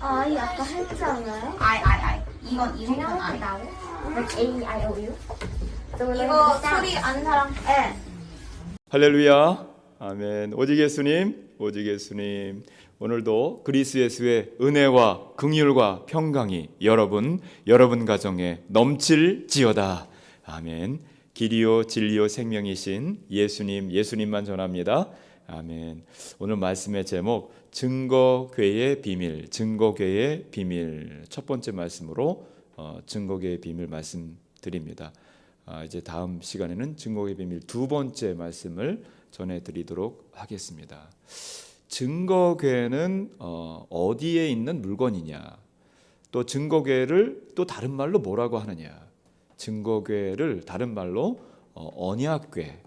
아이 아까 했지 않아요? I. 이건 I. 나고? Like A, I, O, U? 이거 소리 아는 사람? 네. 할렐루야. 아멘. 오직 예수님, 오직 예수님. 오늘도 그리스도 예수의 은혜와 긍휼과 평강이 여러분 가정에 넘칠지어다. 아멘. 길이요 진리요 생명이신 예수님만 전합니다. 아멘. 오늘 말씀의 제목 증거궤의 비밀, 증거궤의 비밀. 첫 번째 말씀으로 증거궤의 비밀 말씀드립니다. 이제 다음 시간에는 증거궤의 비밀 두 번째 말씀을 전해드리도록 하겠습니다. 증거궤는 어디에 있는 물건이냐, 또 증거궤를 또 다른 말로 뭐라고 하느냐. 증거궤를 다른 말로 언약궤,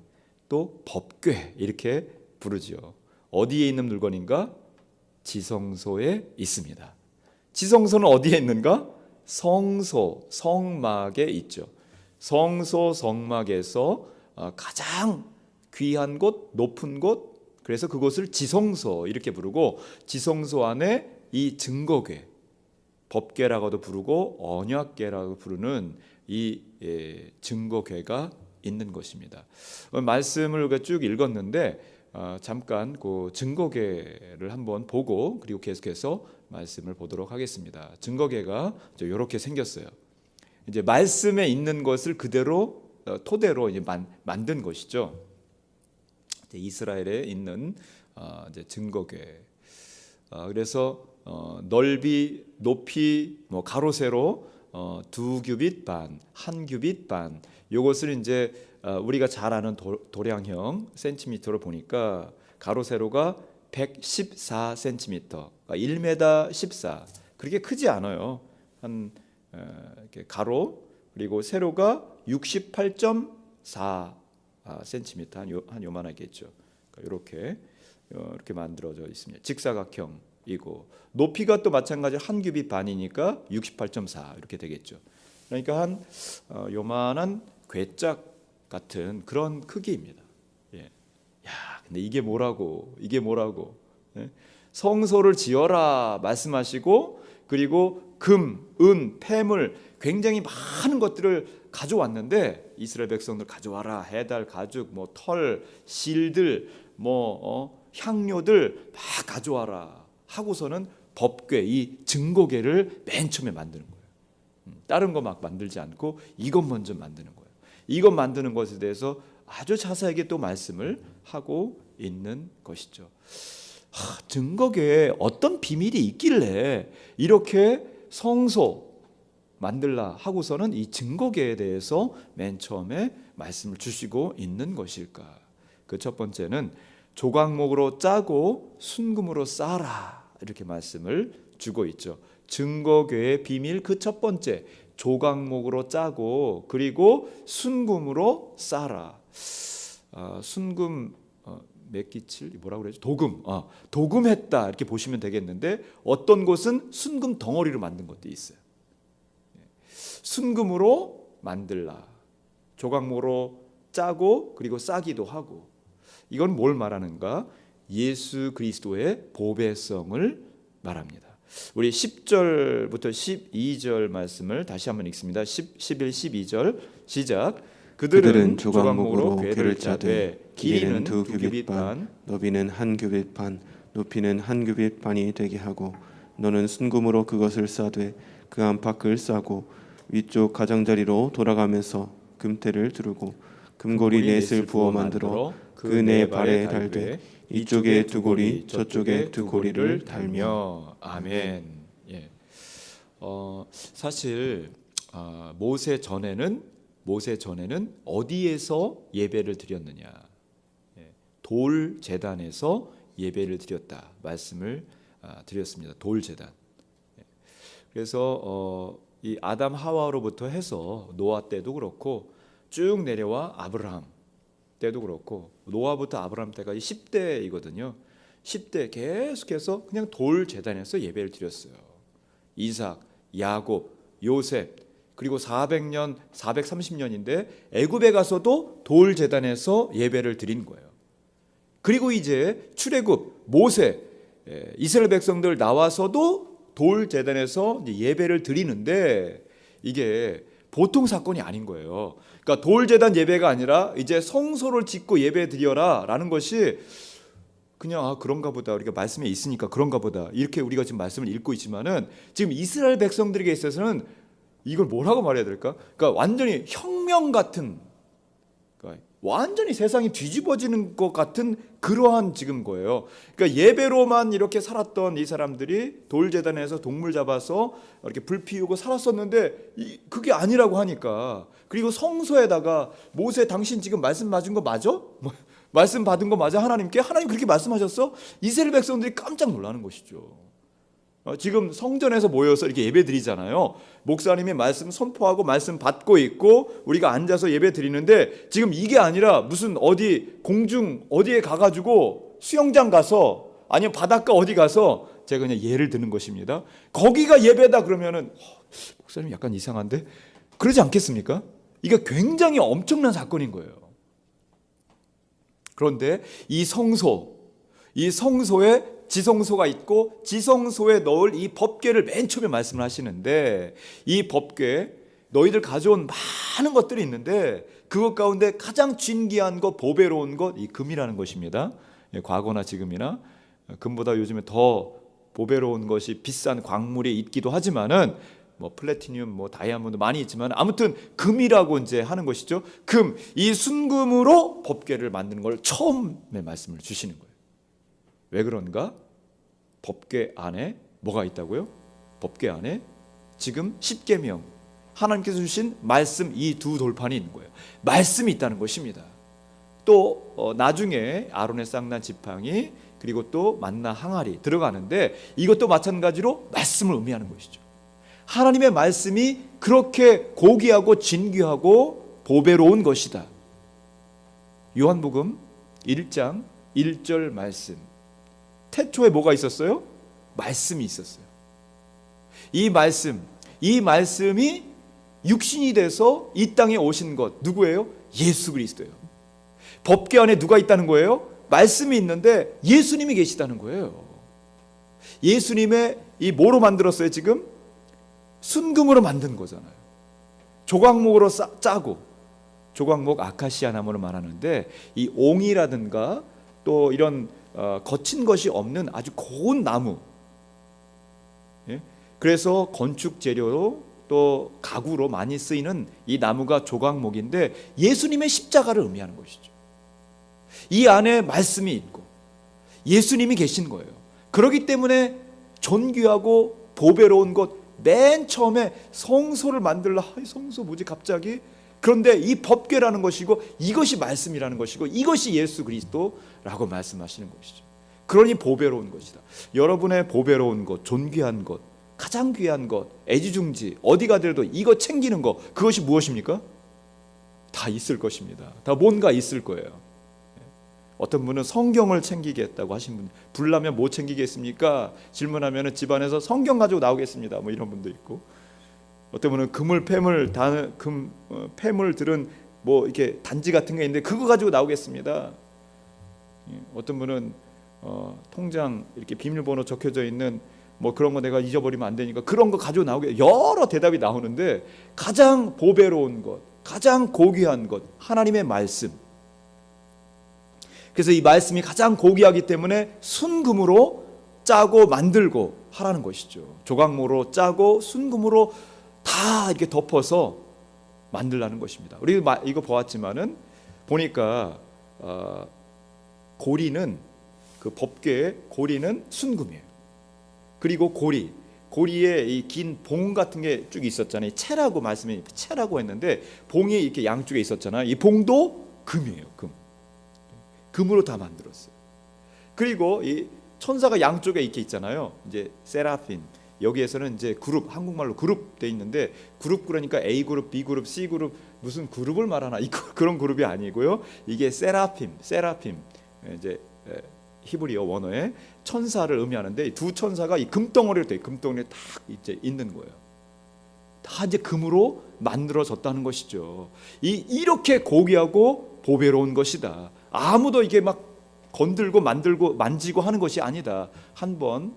또 법궤 이렇게 부르지요. 어디에 있는 물건인가? 지성소에 있습니다. 지성소는 어디에 있는가? 성소, 성막에 있죠. 성소, 성막에서 가장 귀한 곳, 높은 곳, 그래서 그곳을 지성소 이렇게 부르고, 지성소 안에 이 증거궤, 법궤라고도 부르고 언약궤라고 부르는 이 증거궤가 있는 것입니다. 말씀을 우리가 쭉 읽었는데 잠깐 그 증거궤를 한번 보고 그리고 계속해서 말씀을 보도록 하겠습니다. 증거궤가 이렇게 생겼어요. 이제 말씀에 있는 것을 그대로 토대로 이제 만든 것이죠. 이스라엘에 있는 이제 증거궤. 그래서 넓이, 높이, 가로 세로 2규빗 반, 1규빗 반. 요것을 이제 우리가 잘 아는 도량형 센티미터로 보니까 가로 세로가 114cm, 1m 14. 그렇게 크지 않아요. 한 이렇게 가로 그리고 세로가 68.4cm, 한 요만하겠죠. 이렇게 만들어져 있습니다. 직사각형이고 높이가 또 마찬가지로 한 규빗 반이니까 68.4 이렇게 되겠죠. 그러니까 한 요만한 괴짝 같은 그런 크기입니다. 예. 야, 근데 이게 뭐라고? 예? 성소를 지어라 말씀하시고, 그리고 금, 은, 폐물 굉장히 많은 것들을 가져왔는데, 이스라엘 백성들 가져와라. 해달, 가죽, 털, 실들, 향료들 막 가져와라 하고서는 법궤, 이 증거궤를 맨 처음에 만드는 거예요. 다른 거 막 만들지 않고 이것 먼저 만드는 거예요. 이것 만드는 것에 대해서 아주 자세하게 또 말씀을 하고 있는 것이죠. 증거궤에 어떤 비밀이 있길래 이렇게 성소 만들라 하고서는 이 증거궤에 대해서 맨 처음에 말씀을 주시고 있는 것일까? 그 첫 번째는 조각목으로 짜고 순금으로 싸라 이렇게 말씀을 주고 있죠. 증거궤의 비밀 그 첫 번째, 조각목으로 짜고 그리고 순금으로 싸라. 순금 매기칠 뭐라고 그러죠? 도금했다 이렇게 보시면 되겠는데, 어떤 곳은 순금 덩어리로 만든 것도 있어요. 순금으로 만들라. 조각목으로 짜고 그리고 싸기도 하고. 이건 뭘 말하는가? 예수 그리스도의 보배성을 말합니다. 우리 10절부터 12절 말씀을 다시 한번 읽습니다. 11, 12절 시작. 그들은 조각목으로 궤를 짜되 길이는 2규빗 반, 너비는 1규빗 반, 높이는 1규빗 반이 되게 하고, 너는 순금으로 그것을 싸되 그 안팎을 싸고 위쪽 가장자리로 돌아가면서 금테를 두르고 금고리 넷을 부어 만들어 그 네 발에 달되 이쪽에 두 고리 저쪽에 두 고리를 달며. 아멘. 예. 사실 모세 전에는 어디에서 예배를 드렸느냐? 돌 제단에서 예배를 드렸다 말씀을 드렸습니다. 돌 제단. 그래서 이 아담 하와로부터 해서 노아 때도 그렇고 쭉 내려와 아브라함 때도 그렇고, 노아부터 아브라함 때까지 10대이거든요. 10대 계속해서 그냥 돌 제단에서 예배를 드렸어요. 이삭, 야곱, 요셉, 그리고 400년, 430년인데 애굽에 가서도 돌 제단에서 예배를 드린 거예요. 그리고 이제 출애굽, 모세, 이스라엘 백성들 나와서도 돌 제단에서 이제 예배를 드리는데 이게 보통 사건이 아닌 거예요. 그러니까 돌 제단 예배가 아니라 이제 성소를 짓고 예배 드려라라는 것이 그냥 그런가 보다, 우리가 말씀에 있으니까 그런가 보다, 이렇게 우리가 지금 말씀을 읽고 있지만은 지금 이스라엘 백성들에게 있어서는 이걸 뭐라고 말해야 될까? 그러니까 완전히 혁명 같은, 그러니까 완전히 세상이 뒤집어지는 것 같은 그러한 지금 거예요. 그러니까 예배로만 이렇게 살았던 이 사람들이 돌제단에서 동물 잡아서 이렇게 불 피우고 살았었는데 그게 아니라고 하니까, 그리고 성소에다가 모세 당신 지금 말씀 맞은 거 맞아? 말씀 받은 거 맞아? 하나님께? 하나님 그렇게 말씀하셨어? 이스라엘 백성들이 깜짝 놀라는 것이죠. 지금 성전에서 모여서 이렇게 예배 드리잖아요. 목사님이 말씀 선포하고 말씀 받고 있고 우리가 앉아서 예배 드리는데 지금 이게 아니라 무슨 어디 공중 어디에 가가지고 수영장 가서 아니면 바닷가 어디 가서, 제가 그냥 예를 드는 것입니다. 거기가 예배다 그러면은 목사님 약간 이상한데? 그러지 않겠습니까? 이게 굉장히 엄청난 사건인 거예요. 그런데 이 성소에 지성소가 있고 지성소에 넣을 이 법궤를 맨 처음에 말씀을 하시는데, 이 법궤 너희들 가져온 많은 것들이 있는데 그것 가운데 가장 진귀한 것, 보배로운 것, 이 금이라는 것입니다. 과거나 지금이나 금보다 요즘에 더 보배로운 것이 비싼 광물이 있기도 하지만은 뭐 플래티늄, 뭐 다이아몬드 많이 있지만 아무튼 금이라고 이제 하는 것이죠. 금, 이 순금으로 법궤를 만드는 걸 처음에 말씀을 주시는 거예요. 왜 그런가? 법궤 안에 뭐가 있다고요? 법궤 안에 지금 십계명, 하나님께서 주신 말씀, 이 두 돌판이 있는 거예요. 말씀이 있다는 것입니다. 또 나중에 아론의 쌍난 지팡이, 그리고 또 만나 항아리 들어가는데 이것도 마찬가지로 말씀을 의미하는 것이죠. 하나님의 말씀이 그렇게 고귀하고 진귀하고 보배로운 것이다. 요한복음 1장 1절 말씀. 태초에 뭐가 있었어요? 말씀이 있었어요. 이 말씀이 육신이 돼서 이 땅에 오신 것 누구예요? 예수 그리스도예요. 법궤 안에 누가 있다는 거예요? 말씀이 있는데 예수님이 계시다는 거예요. 예수님의 이 뭐로 만들었어요? 지금 순금으로 만든 거잖아요. 조각목으로 짜고, 조각목 아카시아 나무를 말하는데 이 옹이라든가 또 이런 거친 것이 없는 아주 고운 나무, 그래서 건축 재료로 또 가구로 많이 쓰이는 이 나무가 조각목인데 예수님의 십자가를 의미하는 것이죠. 이 안에 말씀이 있고 예수님이 계신 거예요. 그렇기 때문에 존귀하고 보배로운 것, 맨 처음에 성소를 만들라, 성소 뭐지 갑자기? 그런데 이 법궤라는 것이고 이것이 말씀이라는 것이고 이것이 예수 그리스도라고 말씀하시는 것이죠. 그러니 보배로운 것이다. 여러분의 보배로운 것, 존귀한 것, 가장 귀한 것, 애지중지 어디 가더라도 이거 챙기는 것, 그것이 무엇입니까? 다 있을 것입니다. 다 뭔가 있을 거예요. 어떤 분은 성경을 챙기겠다고 하신 분, 불나면 뭐 챙기겠습니까? 질문하면 집안에서 성경 가지고 나오겠습니다. 뭐 이런 분도 있고, 어떤 분은 폐물 들은 뭐 이렇게 단지 같은 게 있는데 그거 가지고 나오겠습니다. 어떤 분은 통장 이렇게 비밀번호 적혀져 있는 뭐 그런 거 내가 잊어버리면 안 되니까 그런 거 가지고 나오게, 여러 대답이 나오는데 가장 보배로운 것, 가장 고귀한 것, 하나님의 말씀. 그래서 이 말씀이 가장 고귀하기 때문에 순금으로 짜고 만들고 하라는 것이죠. 조각모로 짜고 순금으로 다 이렇게 덮어서 만들라는 것입니다. 우리 이거 보았지만은 보니까 고리는, 그 법궤의 고리는 순금이에요. 그리고 고리에 이 긴 봉 같은 게 쭉 있었잖아요. 채라고 말씀이 채라고 했는데 봉이 이렇게 양쪽에 있었잖아요. 이 봉도 금이에요. 금으로 다 만들었어요. 그리고 이 천사가 양쪽에 이렇게 있잖아요. 이제 세라핀, 여기에서는 이제 그룹, 한국말로 그룹 돼 있는데 그룹 그러니까 A 그룹, B 그룹, C 그룹, 무슨 그룹을 말하나, 그런 그룹이 아니고요. 이게 세라핌 이제 히브리어 원어에 천사를 의미하는데 두 천사가 이 금덩어리로 돼, 금덩어리에 딱 이제 있는 거예요. 다 이제 금으로 만들어졌다는 것이죠. 이렇게 고귀하고 보배로운 것이다. 아무도 이게 막 건들고 만들고 만지고 하는 것이 아니다. 한번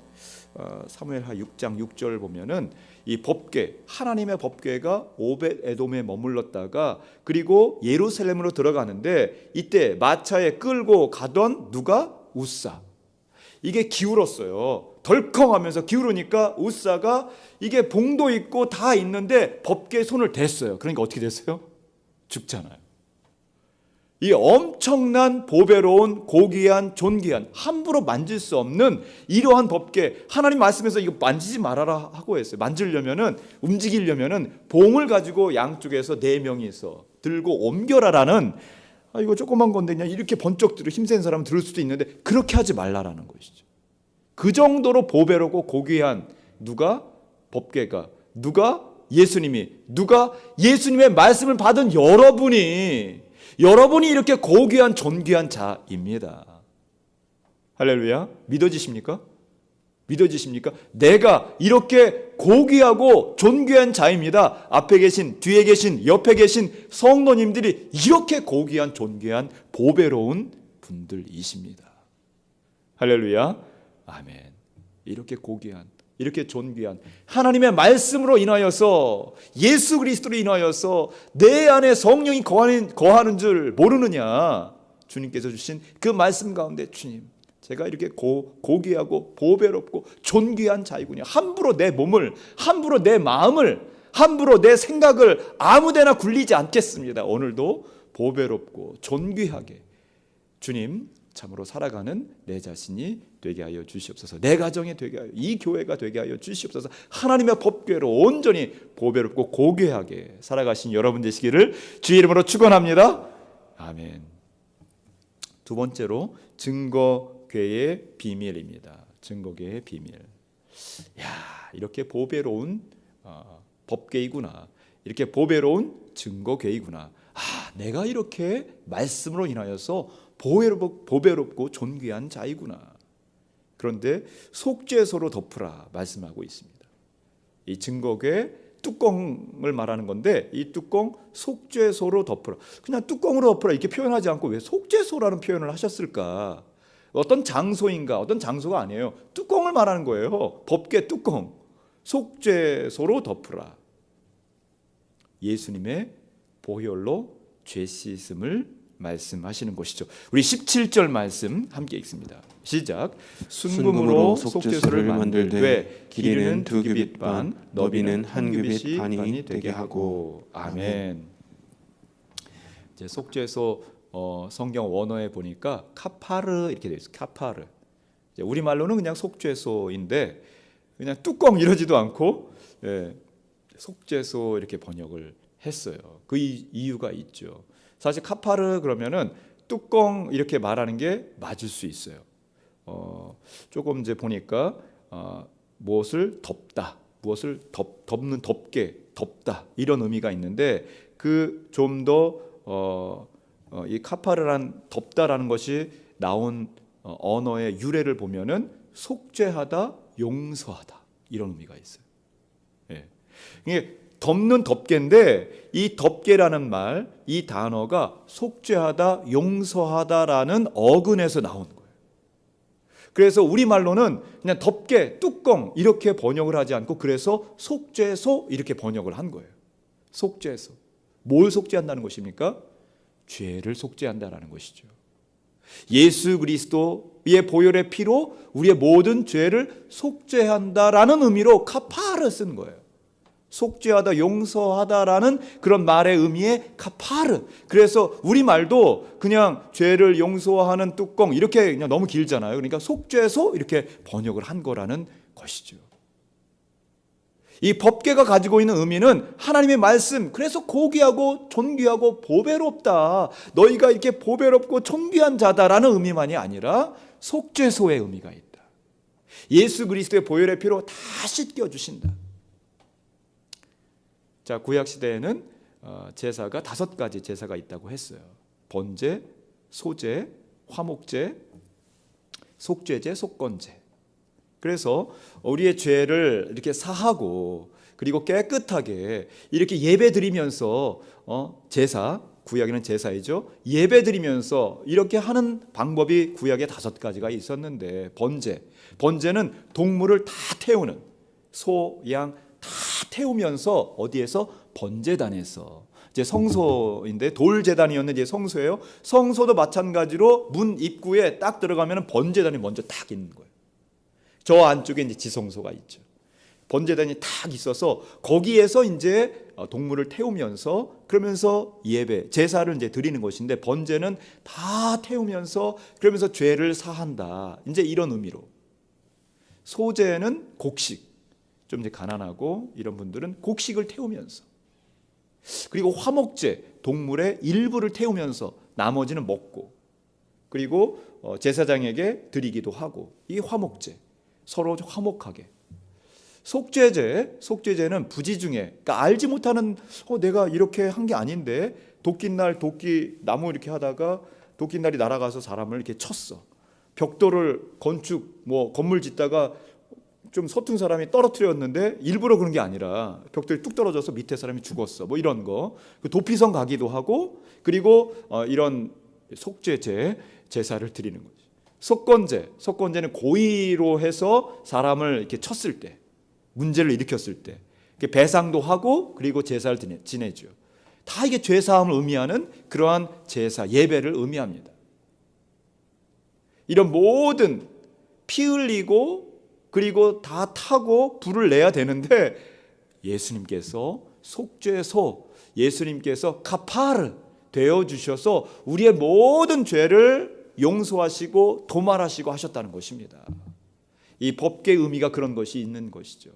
사무엘하 6장 6절 보면은 이 법궤, 하나님의 법궤가 오벳 에돔에 머물렀다가 그리고 예루살렘으로 들어가는데 이때 마차에 끌고 가던 누가? 우사. 이게 기울었어요. 덜컹하면서 기울으니까 우사가 이게 봉도 있고 다 있는데 법궤에 손을 댔어요. 그러니까 어떻게 됐어요? 죽잖아요. 이 엄청난 보배로운 고귀한 존귀한 함부로 만질 수 없는 이러한 법궤, 하나님 말씀에서 이거 만지지 말아라 하고 했어요. 만지려면은, 움직이려면은 봉을 가지고 양쪽에서 4명이서 들고 옮겨라라는, 이거 조그만 건데 그냥 이렇게 번쩍 들어 힘센 사람은 들을 수도 있는데 그렇게 하지 말라라는 것이죠. 그 정도로 보배롭고 고귀한 누가? 법궤가, 누가? 예수님이, 누가? 예수님의 말씀을 받은 여러분이 이렇게 고귀한 존귀한 자입니다. 할렐루야. 믿어지십니까? 믿어지십니까? 내가 이렇게 고귀하고 존귀한 자입니다. 앞에 계신, 뒤에 계신, 옆에 계신 성도님들이 이렇게 고귀한 존귀한 보배로운 분들이십니다. 할렐루야. 아멘. 이렇게 고귀한, 이렇게 존귀한 하나님의 말씀으로 인하여서, 예수 그리스도로 인하여서 내 안에 성령이 거하는 줄 모르느냐. 주님께서 주신 그 말씀 가운데, 주님, 제가 이렇게 고귀하고 보배롭고 존귀한 자이군요. 함부로 내 몸을, 함부로 내 마음을, 함부로 내 생각을 아무데나 굴리지 않겠습니다. 오늘도 보배롭고 존귀하게 주님 참으로 살아가는 내 자신이 되게 하여 주시옵소서. 내 가정이 되게 하여, 이 교회가 되게 하여 주시옵소서. 하나님의 법궤로 온전히 보배롭고 고귀하게 살아가신 여러분 되시기를 주의 이름으로 축원합니다. 아멘. 두 번째로 증거궤의 비밀입니다. 증거궤의 비밀. 이렇게 보배로운 법궤이구나. 이렇게 보배로운 증거궤이구나. 내가 이렇게 말씀으로 인하여서 보배롭고 존귀한 자이구나. 그런데 속죄소로 덮으라 말씀하고 있습니다. 이 증거궤 뚜껑을 말하는 건데, 이 뚜껑 속죄소로 덮으라. 그냥 뚜껑으로 덮으라 이렇게 표현하지 않고 왜 속죄소라는 표현을 하셨을까? 어떤 장소인가? 어떤 장소가 아니에요. 뚜껑을 말하는 거예요. 법궤 뚜껑. 속죄소로 덮으라. 예수님의 보혈로 죄 씻음을 말씀하시는 것이죠. 우리 17절 말씀 함께 읽습니다. 시작. 순금으로 속죄소를 만들되 길이는 2규빗 반, 너비는 1규빗 반이 되게 하고. 아멘. 이제 속죄소 성경 원어에 보니까 카파르 이렇게 되어 있어요. 카파르. 우리 말로는 그냥 속죄소인데 그냥 뚜껑 이러지도 않고 속죄소 이렇게 번역을 했어요. 그 이유가 있죠. 사실 카파르 그러면은 뚜껑 이렇게 말하는 게 맞을 수 있어요. 조금 이제 보니까 무엇을 덮다, 무엇을 덮는 덮개, 덮다 이런 의미가 있는데 그 좀 더 이 카파르란 덮다라는 것이 나온 언어의 유래를 보면은 속죄하다, 용서하다 이런 의미가 있어요. 이게 덮는 덮개인데 이 덮개라는 말, 이 단어가 속죄하다, 용서하다라는 어근에서 나온 거예요. 그래서 우리말로는 그냥 덮개, 뚜껑 이렇게 번역을 하지 않고 그래서 속죄소 이렇게 번역을 한 거예요. 속죄소. 뭘 속죄한다는 것입니까? 죄를 속죄한다라는 것이죠. 예수 그리스도의 보혈의 피로 우리의 모든 죄를 속죄한다라는 의미로 카파르 쓴 거예요. 속죄하다, 용서하다라는 그런 말의 의미의 카파르. 그래서 우리말도 그냥 죄를 용서하는 뚜껑 이렇게 그냥 너무 길잖아요. 그러니까 속죄소 이렇게 번역을 한 거라는 것이죠. 이 법궤가 가지고 있는 의미는 하나님의 말씀, 그래서 고귀하고 존귀하고 보배롭다, 너희가 이렇게 보배롭고 존귀한 자다라는 의미만이 아니라 속죄소의 의미가 있다. 예수 그리스도의 보혈의 피로 다 씻겨주신다. 자, 구약 시대에는 제사가 5가지 제사가 있다고 했어요. 번제, 소제, 화목제, 속죄제, 속건제. 그래서 우리의 죄를 이렇게 사하고 그리고 깨끗하게 이렇게 예배 드리면서 제사 구약에는 제사이죠. 예배 드리면서 이렇게 하는 방법이 구약에 5가지가 있었는데 번제는 동물을 다 태우는 소, 양 다 태우면서 어디에서 번제단에서 이제 성소인데 돌 제단이었는데 이제 성소예요. 성소도 마찬가지로 문 입구에 딱 들어가면 번제단이 먼저 딱 있는 거예요. 저 안쪽에 이제 지성소가 있죠. 번제단이 딱 있어서 거기에서 이제 동물을 태우면서 그러면서 예배, 제사를 이제 드리는 것인데 번제는 다 태우면서 그러면서 죄를 사한다. 이제 이런 의미로. 소제는 곡식. 좀 이제 가난하고 이런 분들은 곡식을 태우면서. 그리고 화목제, 동물의 일부를 태우면서 나머지는 먹고. 그리고 제사장에게 드리기도 하고. 이게 화목제. 서로 화목하게. 속죄제는 부지 중에 그러니까 알지 못하는 내가 이렇게 한 게 아닌데 도끼날 도끼 나무 이렇게 하다가 도끼날이 날아가서 사람을 이렇게 쳤어. 벽돌을 건축 건물 짓다가 좀 서툰 사람이 떨어뜨렸는데 일부러 그런 게 아니라 벽돌이 뚝 떨어져서 밑에 사람이 죽었어. 이런 거. 도피성 가기도 하고 그리고 이런 속죄제 제사를 드리는 거지. 속건제는 고의로 해서 사람을 이렇게 쳤을 때 문제를 일으켰을 때 배상도 하고 그리고 제사를 지내죠. 다 이게 죄사함을 의미하는 그러한 제사, 예배를 의미합니다. 이런 모든 피 흘리고 그리고 다 타고 불을 내야 되는데 예수님께서 속죄소, 예수님께서 카파르 되어주셔서 우리의 모든 죄를 용서하시고 도말하시고 하셨다는 것입니다. 이 법계의 의미가 그런 것이 있는 것이죠.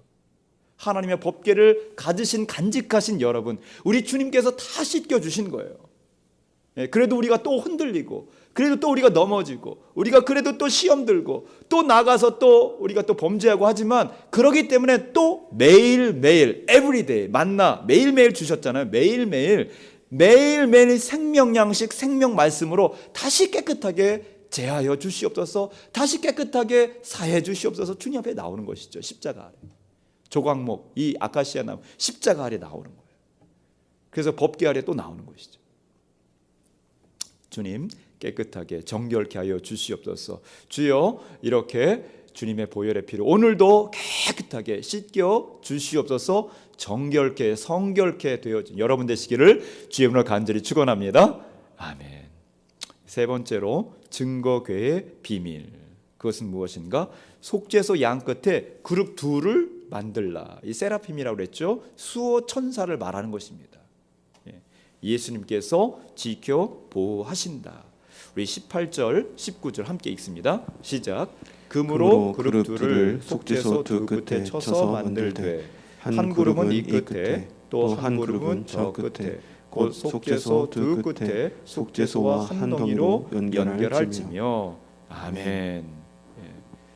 하나님의 법계를 가지신 간직하신 여러분, 우리 주님께서 다 씻겨주신 거예요. 그래도 우리가 또 흔들리고 그래도 또 우리가 넘어지고 우리가 그래도 또 시험 들고 또 나가서 또 우리가 또 범죄하고 하지만 그러기 때문에 또 매일매일 everyday 만나 매일매일 주셨잖아요. 매일매일 생명 양식 생명 말씀으로 다시 깨끗하게 제하여 주시옵소서, 다시 깨끗하게 사해 주시옵소서. 주님 앞에 나오는 것이죠. 십자가 아래 조각목, 이 아카시아 나무 십자가 아래 나오는 거예요. 그래서 법궤 아래 또 나오는 것이죠. 주님 깨끗하게 정결케 하여 주시옵소서. 주여 이렇게 주님의 보혈의 피로 오늘도 깨끗하게 씻겨 주시옵소서. 정결케 성결케 되어진 여러분 되시기를 주의 이름으로 간절히 축원합니다. 아멘. 세 번째로 증거궤의 비밀. 그것은 무엇인가? 속죄소 양 끝에 그룹 둘을 만들라. 이 세라핌이라고 그랬죠. 수호 천사를 말하는 것입니다. 예수님께서 지켜 보호하신다. 우리 18절 19절 함께 읽습니다. 시작. 금으로 그룹 둘을 속죄소 두 끝에 쳐서 만들되 한 그룹은 이 끝에 또 한 그룹은 저 끝에 곧 속죄소 두 끝에 속죄소와 한 덩이로 연결할지며. 아멘.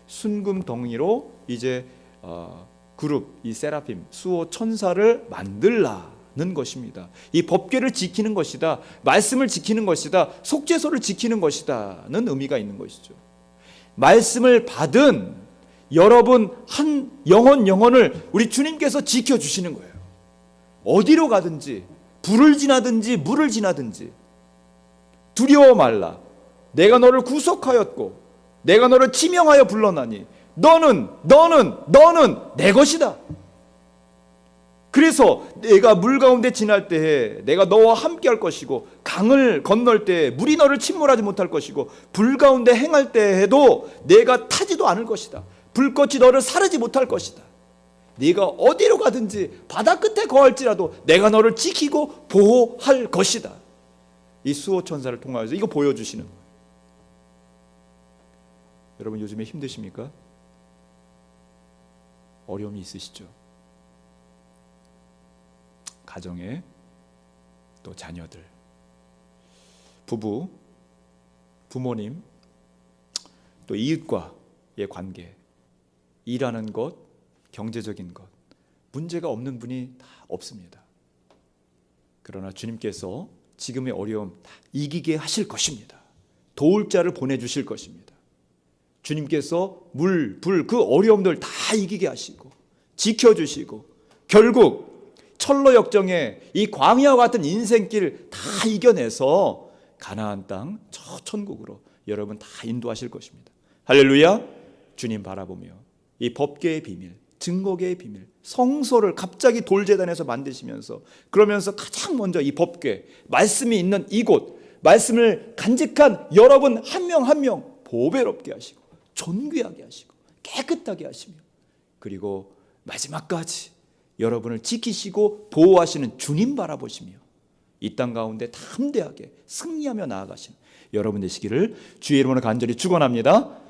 순금 덩이로 이제 그룹 이 세라핌 수호 천사를 만들라는 것입니다. 이 법궤를 지키는 것이다, 말씀을 지키는 것이다, 속죄소를 지키는 것이다는 의미가 있는 것이죠. 말씀을 받은 여러분 한 영혼을 우리 주님께서 지켜주시는 거예요. 어디로 가든지 불을 지나든지 물을 지나든지 두려워 말라. 내가 너를 구속하였고 내가 너를 지명하여 불러나니 너는 내 것이다. 그래서 내가 물 가운데 지날 때에 내가 너와 함께 할 것이고 강을 건널 때에 물이 너를 침몰하지 못할 것이고 불 가운데 행할 때에도 내가 타지도 않을 것이다. 불꽃이 너를 사르지 못할 것이다. 네가 어디로 가든지 바다 끝에 거할지라도 내가 너를 지키고 보호할 것이다. 이 수호 천사를 통하여서 이거 보여주시는 거예요. 여러분 요즘에 힘드십니까? 어려움이 있으시죠? 가정에 또 자녀들, 부부, 부모님, 또 이웃과의 관계, 일하는 것, 경제적인 것, 문제가 없는 분이 다 없습니다. 그러나 주님께서 지금의 어려움 다 이기게 하실 것입니다. 도울 자를 보내주실 것입니다. 주님께서 물, 불, 그 어려움들 다 이기게 하시고 지켜주시고 결국 철로 역정에 이 광야와 같은 인생길 다 이겨내서 가나안 땅 저 천국으로 여러분 다 인도하실 것입니다. 할렐루야. 주님 바라보며 이 법궤의 비밀, 증거궤의 비밀, 성소를 갑자기 돌제단에서 만드시면서 그러면서 가장 먼저 이 법궤, 말씀이 있는 이곳, 말씀을 간직한 여러분 한 명 한 명 보배롭게 하시고 존귀하게 하시고 깨끗하게 하시며 그리고 마지막까지 여러분을 지키시고 보호하시는 주님 바라보시며 이 땅 가운데 담대하게 승리하며 나아가시는 여러분 되시기를 주의 이름으로 간절히 축원합니다.